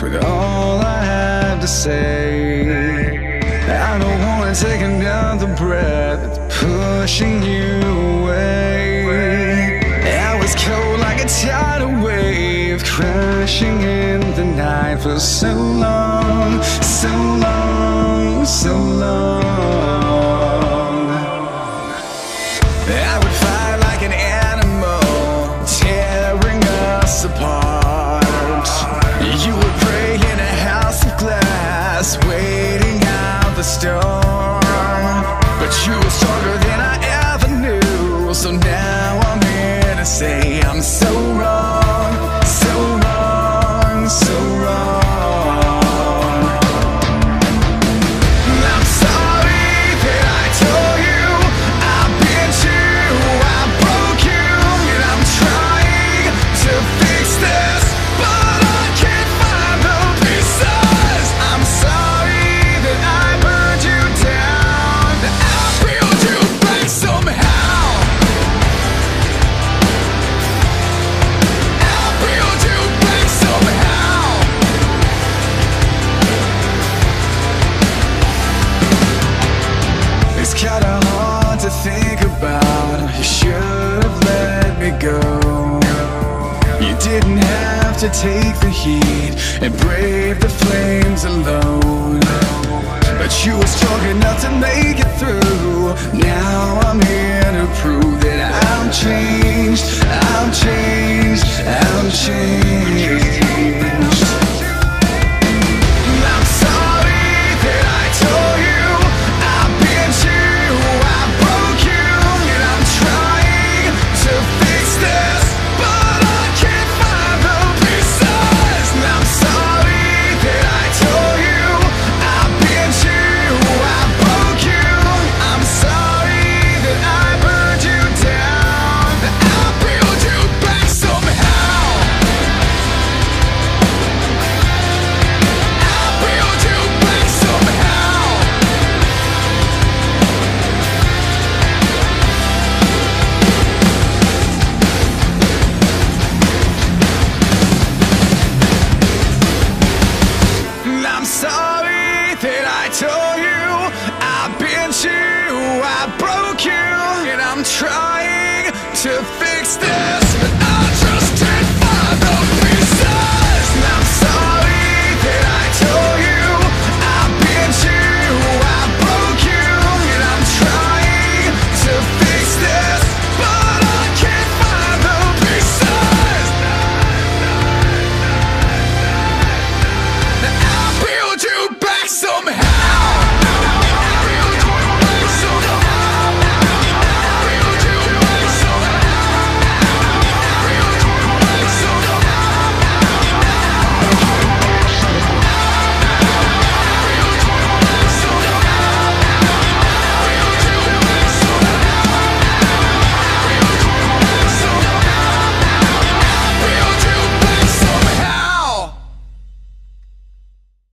with all I have to say. I don't wanna take another breath, it's pushing you away. I was cold like a tidal wave, crashing in the night for so long, so long, so long. I would fight like an animal, tearing us apart. You would pray in a house of glass, waiting out the storm. But you were stronger than I ever knew, so now I'm here to say I'm so wrong, so wrong, so wrong. I'm sorry that I told you I bent you, I broke you, and I'm trying to fix this, but I can't find the pieces. I'm sorry that I burned you down, that I built you back somehow. I built you back somehow. It's kinda hard to think about. You should have let me go. You didn't have to take the heat and brave the flames alone. But you were strong enough to make it through. Now I'm here to prove that I'm changed, I'm changed, I'm changed. I'm sorry that I told you I bent you, I broke you, and I'm trying to fix this, but I can't find the pieces. I'm sorry that I told you I bent you, I broke you. I'm sorry that I burned you down, that I built you back somehow. I built you back somehow. I'm sorry that I told you I bent you, I broke you, and I'm trying